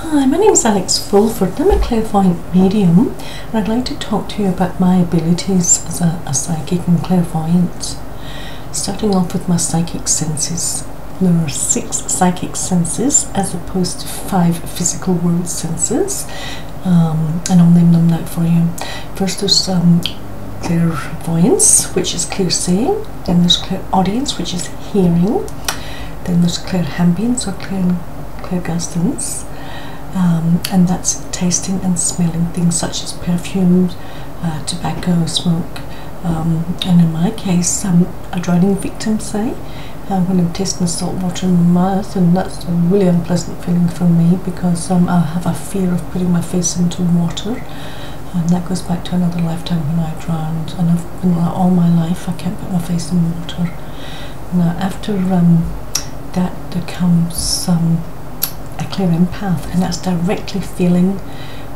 Hi, my name is Alex Fulford. I'm a clairvoyant medium, and I'd like to talk to you about my abilities as a psychic and clairvoyant. Starting off with my psychic senses. There are 6 psychic senses as opposed to 5 physical world senses, and I'll name them now for you. First, there's clairvoyance, which is clear seeing. Then there's clairaudience, which is hearing. Then there's clairambience or clairgustance. And that's tasting and smelling things such as perfumes, tobacco, smoke, and in my case, a drowning victim, say, when I'm tasting the salt water in my mouth, and that's a really unpleasant feeling for me because I have a fear of putting my face into water, and that goes back to another lifetime when I drowned, and I've been like all my life I can't put my face in water. Now after that there comes a clear empath, and that's directly feeling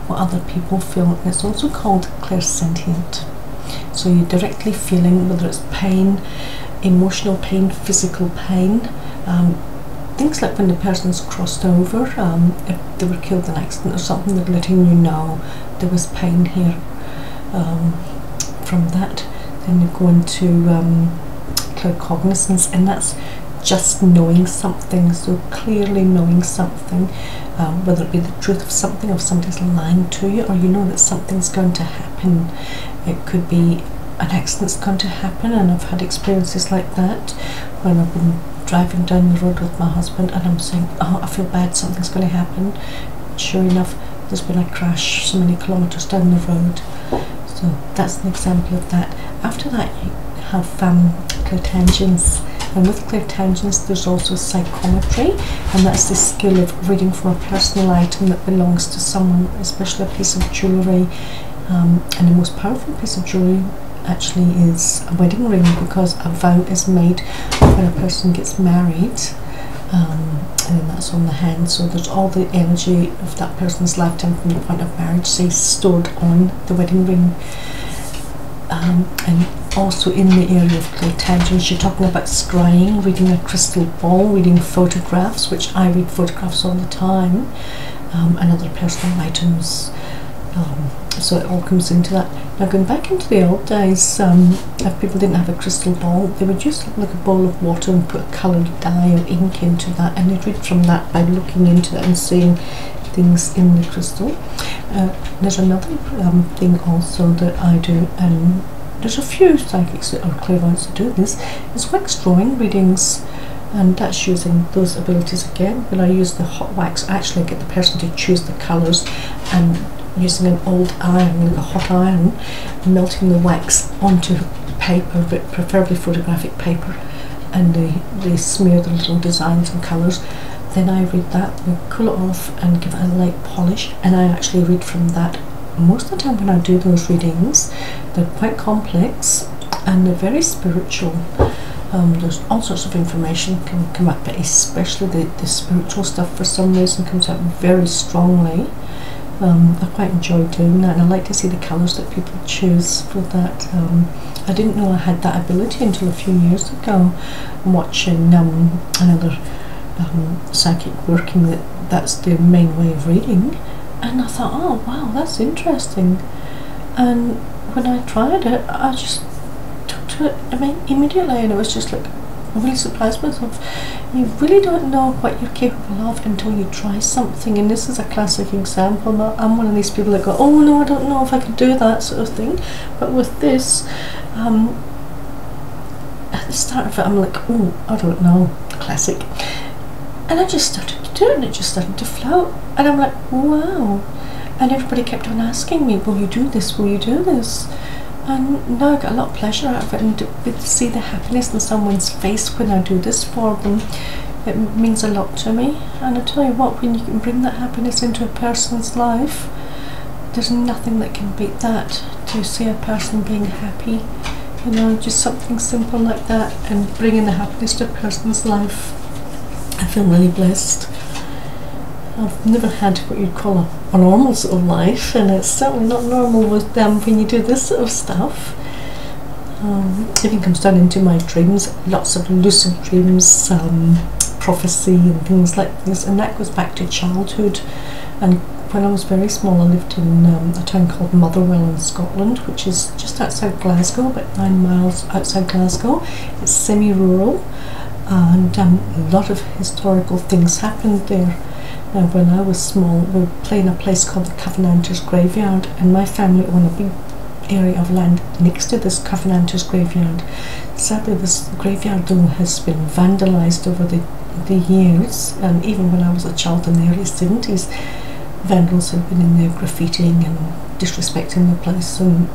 what other people feel. And it's also called clairsentient. So you're directly feeling whether it's pain, emotional pain, physical pain, things like when the person's crossed over, if they were killed in an accident or something, they're letting you know there was pain here. From that, then you go into claircognizance, and that's just knowing something, so clearly knowing something, whether it be the truth of something, or if somebody's lying to you, or you know that something's going to happen. It could be an accident's going to happen, and I've had experiences like that when I've been driving down the road with my husband and I'm saying, oh, I feel bad, something's going to happen. Sure enough, there's been a crash so many kilometres down the road. So that's an example of that. After that, you have clairtangence. And with clairtangence, there's also psychometry, and that's the skill of reading from a personal item that belongs to someone, especially a piece of jewellery. And the most powerful piece of jewellery actually is a wedding ring, because a vow is made when a person gets married, and then that's on the hand. So there's all the energy of that person's lifetime from the point of marriage, say, stored on the wedding ring. And also in the area of clairtangence, you're talking about scrying, reading a crystal ball, reading photographs, which I read photographs all the time, and other personal items. So it all comes into that. Now going back into the old days, if people didn't have a crystal ball, they would use like a bowl of water and put a coloured dye or ink into that, and they'd read from that by looking into it and seeing things in the crystal. There's another thing also that I do, and there's a few psychics or clairvoyants that do this, is wax drawing readings, and that's using those abilities again. When I use the hot wax, I actually get the person to choose the colours, and using an old iron, like a hot iron, melting the wax onto paper, but preferably photographic paper, and they smear the little designs and colours. Then I read that, we cool it off and give it a light polish, and I actually read from that. Most of the time when I do those readings, they're quite complex and they're very spiritual. There's all sorts of information can come up, but especially the spiritual stuff for some reason comes out very strongly. I quite enjoy doing that, and I like to see the colours that people choose for that. I didn't know I had that ability until a few years ago, watching another psychic working that's the main way of reading, and I thought, oh wow, that's interesting. And when I tried it, I just took to it immediately, and it was just like, I really surprised myself. You really don't know what you're capable of until you try something, and this is a classic example. I'm one of these people that go, oh no, I don't know if I can do that sort of thing. But with this, at the start of it, I'm like, oh, I don't know, classic. And I just started to do it, and it just started to float, and I'm like, wow. And everybody kept on asking me, will you do this, will you do this? And now I get a lot of pleasure out of it, and to see the happiness in someone's face when I do this for them, it means a lot to me. And I tell you what, when you can bring that happiness into a person's life, there's nothing that can beat that. To see a person being happy, you know, just something simple like that, and bringing the happiness to a person's life, I feel really blessed. I've never had what you'd call a normal sort of life, and it's certainly not normal with them when you do this sort of stuff. It even comes down into my dreams, lots of lucid dreams, prophecy and things like this, and that goes back to childhood. And when I was very small, I lived in a town called Motherwell in Scotland, which is just outside Glasgow, about 9 miles outside Glasgow. It's semi-rural, and a lot of historical things happened there. Now, when I was small, we were playing a place called the Covenanters Graveyard, and my family owned a big area of land next to this Covenanters Graveyard. Sadly, this graveyard though has been vandalised over the years, and even when I was a child in the early 70s, vandals had been in there graffitiing and disrespecting the place, and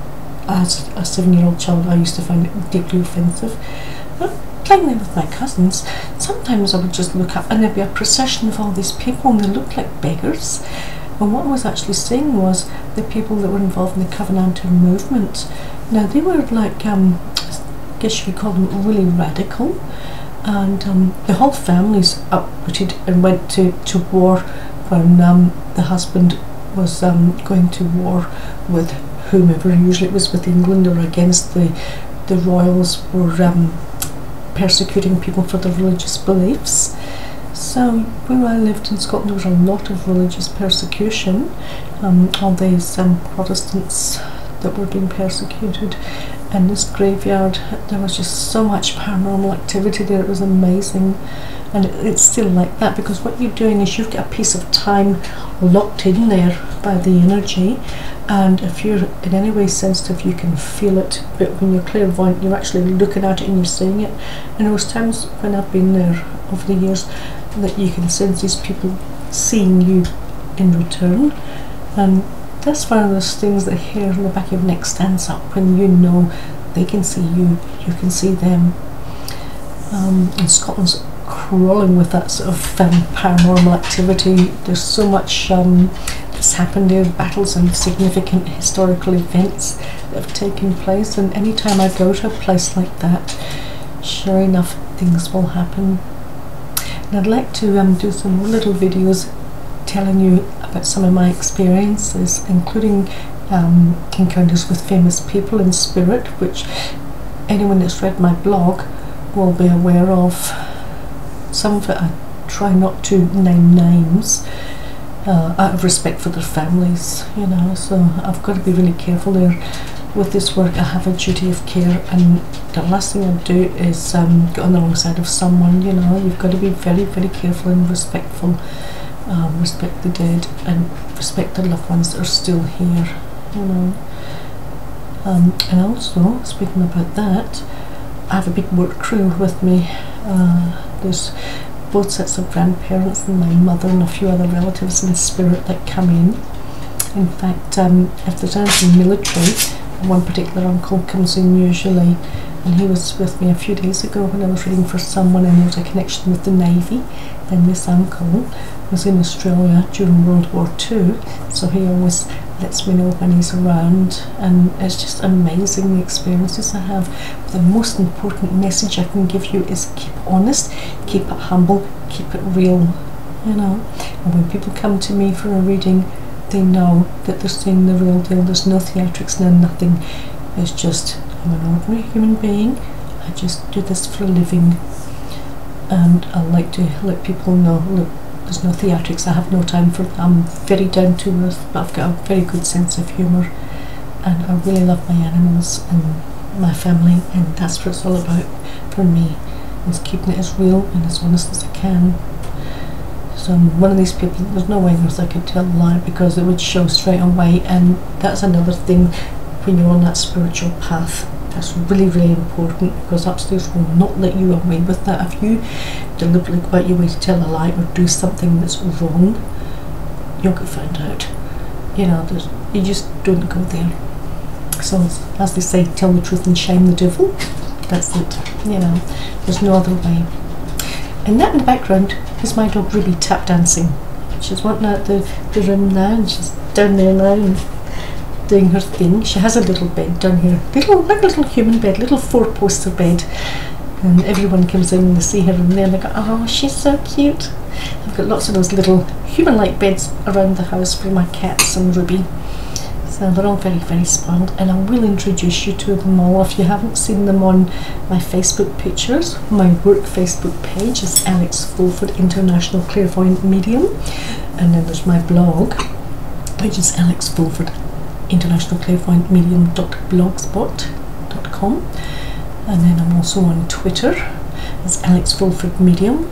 as a 7-year-old child I used to find it deeply offensive. But playing there with my cousins, sometimes I would just look up and there'd be a procession of all these people and they looked like beggars. And what I was actually seeing was the people that were involved in the Covenanter movement. Now they were like, I guess you could call them really radical, and the whole family's uprooted and went to war when the husband was going to war with whomever. Usually it was with England or against the royals were persecuting people for their religious beliefs. So where I lived in Scotland, there was a lot of religious persecution, all these Protestants that were being persecuted. And this graveyard, there was just so much paranormal activity there, it was amazing. And it's still like that, because what you're doing is you've got a piece of time locked in there by the energy, and if you're in any way sensitive you can feel it, but when you're clairvoyant you're actually looking at it and you're seeing it. And there was times when I've been there over the years that you can sense these people seeing you in return, and that's one of those things that hair on the back of your neck stands up when you know they can see you, you can see them. And Scotland's crawling with that sort of paranormal activity. There's so much that's happened there, battles and significant historical events that have taken place, and anytime I go to a place like that, sure enough things will happen. And I'd like to do some more little videos telling you about some of my experiences, including encounters with famous people in spirit, which anyone that's read my blog will be aware of. Some of it I try not to name names out of respect for their families, you know, so I've got to be really careful there. With this work I have a duty of care, and the last thing I do is get on the wrong side of someone, you know. You've got to be very, very careful and respectful. Respect the dead and respect the loved ones that are still here, you know. And also, speaking about that, I have a big work crew with me. There's both sets of grandparents and my mother and a few other relatives in spirit that come in. In fact, if there's anything military, one particular uncle comes in usually, and he was with me a few days ago when I was reading for someone, and there was a connection with the Navy, and this uncle was in Australia during World War II, so he always lets me know when he's around, and it's just amazing the experiences I have. But the most important message I can give you is keep honest, keep it humble, keep it real, you know. And when people come to me for a reading, they know that they're seeing the real deal. There's no theatrics, no nothing. It's just, I'm an ordinary human being, I just do this for a living, and I like to let people know, look, there's no theatrics, I have no time for them. I'm very down to earth, but I've got a very good sense of humour, and I really love my animals and my family, and that's what it's all about for me, is keeping it as real and as honest as I can. So I'm one of these people, there's no way on earth I could tell a lie, because it would show straight away, and that's another thing when you're on that spiritual path. That's really, really important, because upstairs will not let you away with that. If you deliberately go out your way to tell a lie or do something that's wrong, you'll get found out. You know, you just don't go there. So, as they say, tell the truth and shame the devil. That's it, you know, there's no other way. And that in the background is my dog Ruby tap dancing. She's wanting out the room now, and she's down there now and doing her thing. She has a little bed down here, like a little human bed, little 4-poster bed, and everyone comes in and they see her in there and they go, oh, she's so cute. I've got lots of those little human-like beds around the house for my cats and Ruby. So they're all very, very spoiled, and I will introduce you to them all. If you haven't seen them on my Facebook pictures, my work Facebook page is Alex Fulford International Clairvoyant Medium, and then there's my blog, which is Alex Fulford International Clairvoyant Medium.blogspot.com, and then I'm also on Twitter as Alex Fulford Medium,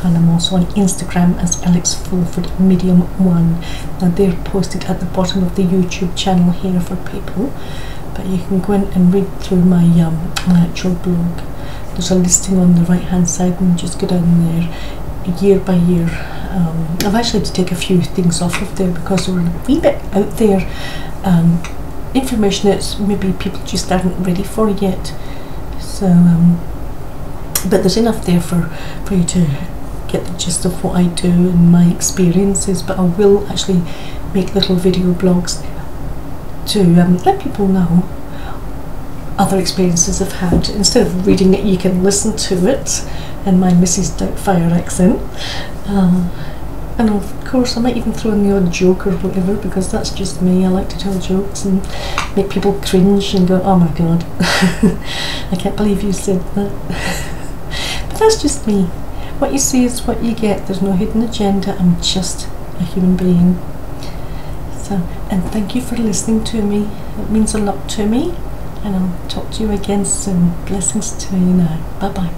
and I'm also on Instagram as Alex Fulford Medium 1. Now they're posted at the bottom of the YouTube channel here for people, but you can go in and read through my actual blog. There's a listing on the right hand side, and just go down there year by year. I've actually had to take a few things off of there because they were a wee bit out there, information that maybe people just aren't ready for yet. So but there's enough there for you to get the gist of what I do and my experiences. But I will actually make little video blogs to let people know other experiences I've had. Instead of reading it, you can listen to it in my Mrs. Doubtfire accent, and of course I might even throw in the odd joke or whatever, because that's just me. I like to tell jokes and make people cringe and go, oh my god, I can't believe you said that. But that's just me. What you see is what you get. There's no hidden agenda. I'm just a human being. So, and thank you for listening to me. It means a lot to me, and I'll talk to you again soon. Blessings to you now. Bye bye.